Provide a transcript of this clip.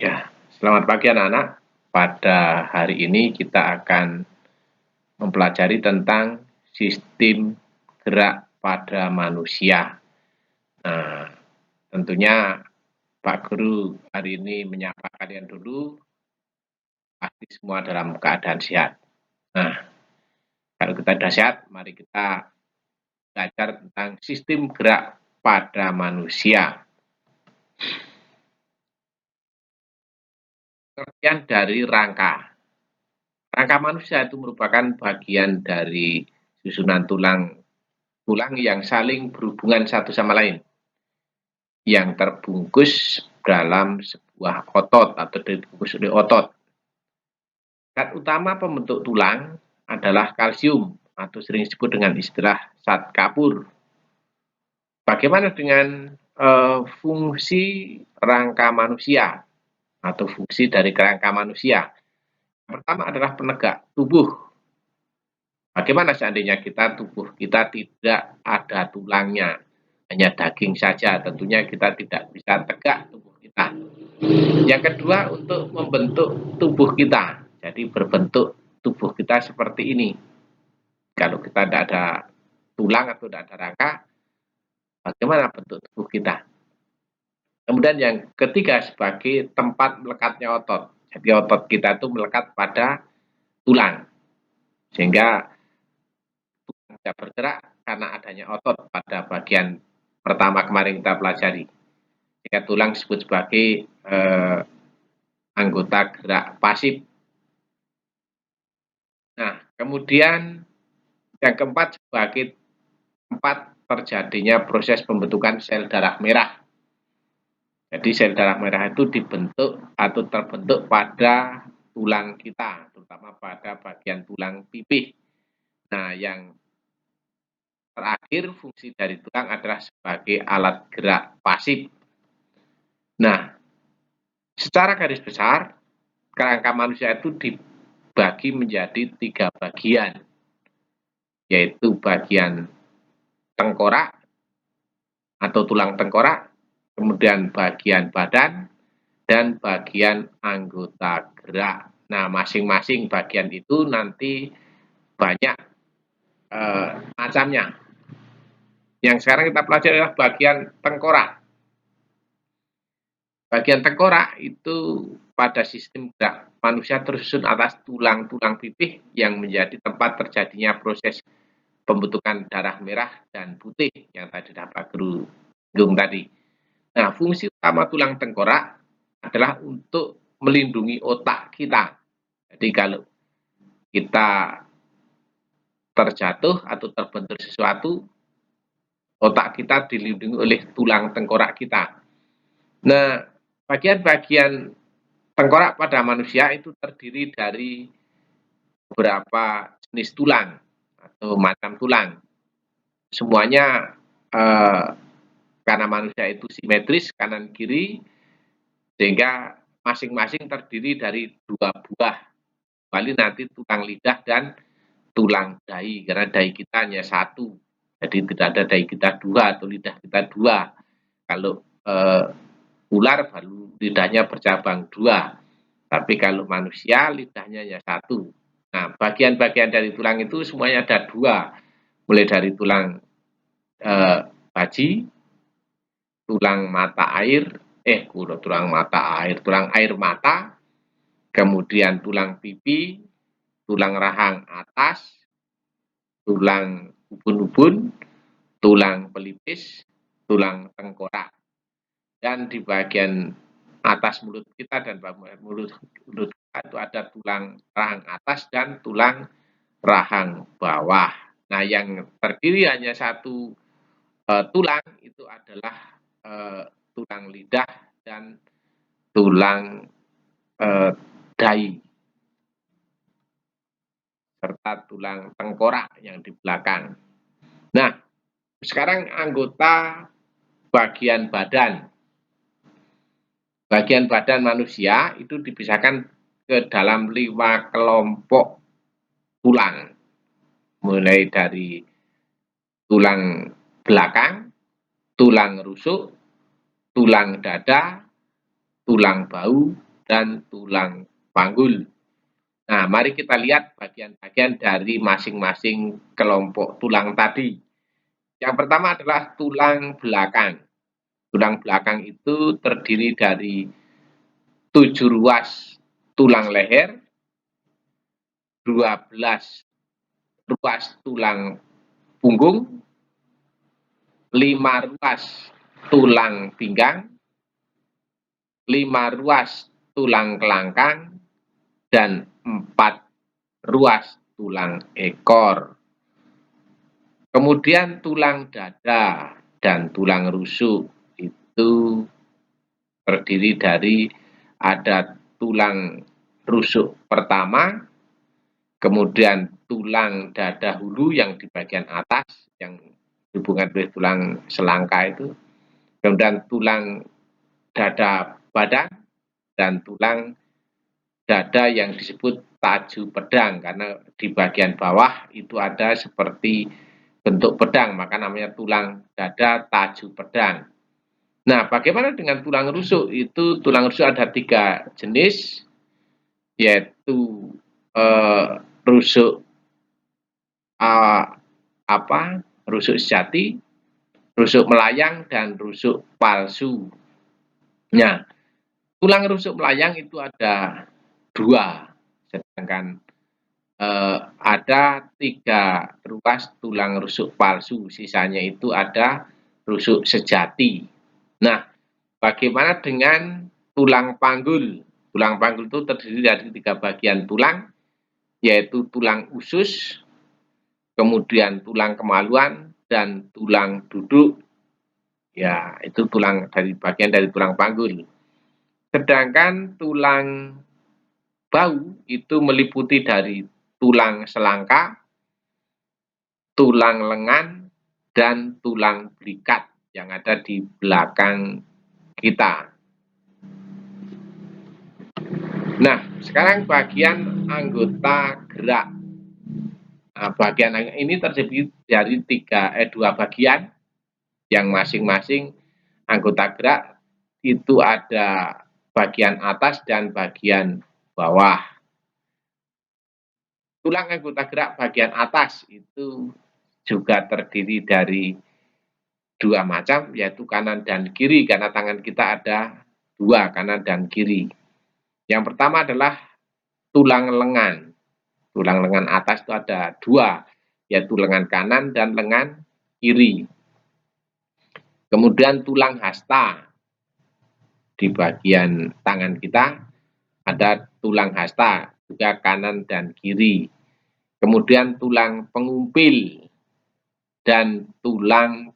Ya, selamat pagi anak-anak. Pada hari ini kita akan mempelajari tentang sistem gerak pada manusia. Nah, tentunya Pak Guru hari ini menyapa kalian dulu, pasti semua dalam keadaan sehat. Nah, kalau kita sudah sehat, mari kita belajar tentang sistem gerak pada manusia. Pengertian dari rangka. Rangka manusia itu merupakan bagian dari susunan tulang yang saling berhubungan satu sama lain, yang terbungkus dalam sebuah otot atau dibungkus oleh otot. Zat utama pembentuk tulang adalah kalsium atau sering disebut dengan istilah zat kapur. Bagaimana dengan fungsi rangka manusia atau fungsi dari kerangka manusia? Yang pertama adalah penegak tubuh. Bagaimana seandainya tubuh kita tidak ada tulangnya, hanya daging saja, tentunya kita tidak bisa tegak tubuh kita. Yang kedua, untuk membentuk tubuh kita, jadi berbentuk tubuh kita seperti ini. Kalau kita tidak ada tulang atau tidak ada rangka, bagaimana bentuk tubuh kita? Kemudian yang ketiga, sebagai tempat melekatnya otot. Jadi otot kita itu melekat pada tulang, sehingga tidak bergerak karena adanya otot pada bagian pertama kemarin kita pelajari. Jika tulang disebut sebagai anggota gerak pasif. Nah, kemudian yang keempat sebagai tempat terjadinya proses pembentukan sel darah merah. Jadi sel darah merah itu dibentuk atau terbentuk pada tulang kita, terutama pada bagian tulang pipih. Nah, yang terakhir fungsi dari tulang adalah sebagai alat gerak pasif. Nah, secara garis besar, kerangka manusia itu dibagi menjadi 3 bagian, yaitu bagian tengkorak atau tulang tengkorak, kemudian bagian badan, dan bagian anggota gerak. Nah, masing-masing bagian itu nanti banyak macamnya. Yang sekarang kita pelajari adalah bagian tengkorak. Bagian tengkorak itu pada sistem gerak manusia tersusun atas tulang-tulang pipih yang menjadi tempat terjadinya proses pembentukan darah merah dan putih yang tadi dapat Guru singgung tadi. Nah, fungsi utama tulang tengkorak adalah untuk melindungi otak kita. Jadi kalau kita terjatuh atau terbentur sesuatu, otak kita dilindungi oleh tulang tengkorak kita. Nah, bagian-bagian tengkorak pada manusia itu terdiri dari beberapa jenis tulang atau macam tulang. Semuanya karena manusia itu simetris kanan kiri, sehingga masing-masing terdiri dari 2 buah. Kecuali nanti tulang lidah dan tulang dahi, karena dahi kita hanya 1. Jadi tidak ada dahi kita 2 atau lidah kita 2. Kalau ular baru lidahnya bercabang 2. Tapi kalau manusia lidahnya hanya 1. Nah, bagian-bagian dari tulang itu semuanya ada 2, mulai dari tulang baji, tulang air mata, kemudian tulang pipi, tulang rahang atas, tulang ubun-ubun, tulang pelipis, tulang tengkorak. Dan di bagian atas mulut kita dan mulut kita itu ada tulang rahang atas dan tulang rahang bawah. Nah, yang terdiri hanya 1 tulang itu adalah tulang lidah dan tulang dahi, serta tulang tengkorak yang di belakang. Nah, sekarang anggota bagian badan. Bagian badan manusia itu dipisahkan ke dalam 5 kelompok tulang. Mulai dari tulang belakang, tulang rusuk, tulang dada, tulang bahu, dan tulang panggul. Nah, mari kita lihat bagian-bagian dari masing-masing kelompok tulang tadi. Yang pertama adalah tulang belakang. Tulang belakang itu terdiri dari 7 ruas tulang leher, 12 ruas tulang punggung, 5 ruas tulang pinggang, 5 ruas tulang kelangkang, dan 4 ruas tulang ekor. Kemudian tulang dada dan tulang rusuk itu terdiri dari ada tulang rusuk pertama, kemudian tulang dada hulu yang di bagian atas yang hubungan dengan tulang selangka itu, kemudian tulang dada badan, dan tulang dada yang disebut taju pedang karena di bagian bawah itu ada seperti bentuk pedang, maka namanya tulang dada taju pedang. Nah, bagaimana dengan tulang rusuk? Itu tulang rusuk ada 3 jenis, yaitu rusuk eee, rusuk sejati, rusuk melayang, dan rusuk palsu. Nah, tulang rusuk melayang itu ada 2, sedangkan ada 3 ruas tulang rusuk palsu, sisanya itu ada rusuk sejati. Nah, bagaimana dengan tulang panggul? Tulang panggul itu terdiri dari 3 bagian tulang, yaitu tulang usus, kemudian tulang kemaluan, dan tulang duduk. Ya, itu bagian dari tulang panggul. Sedangkan tulang bau itu meliputi dari tulang selangka, tulang lengan, dan tulang belikat yang ada di belakang kita. Nah, sekarang bagian anggota gerak. Nah, bagian ini terdiri dari 2 bagian yang masing-masing anggota gerak itu ada bagian atas dan bagian bawah. Tulang anggota gerak bagian atas itu juga terdiri dari 2 macam, yaitu kanan dan kiri, karena tangan kita ada 2, kanan dan kiri. Yang pertama adalah tulang lengan. Tulang lengan atas itu ada 2, yaitu lengan kanan dan lengan kiri. Kemudian tulang hasta. Di bagian tangan kita ada tulang hasta, juga kanan dan kiri. Kemudian tulang pengumpil dan tulang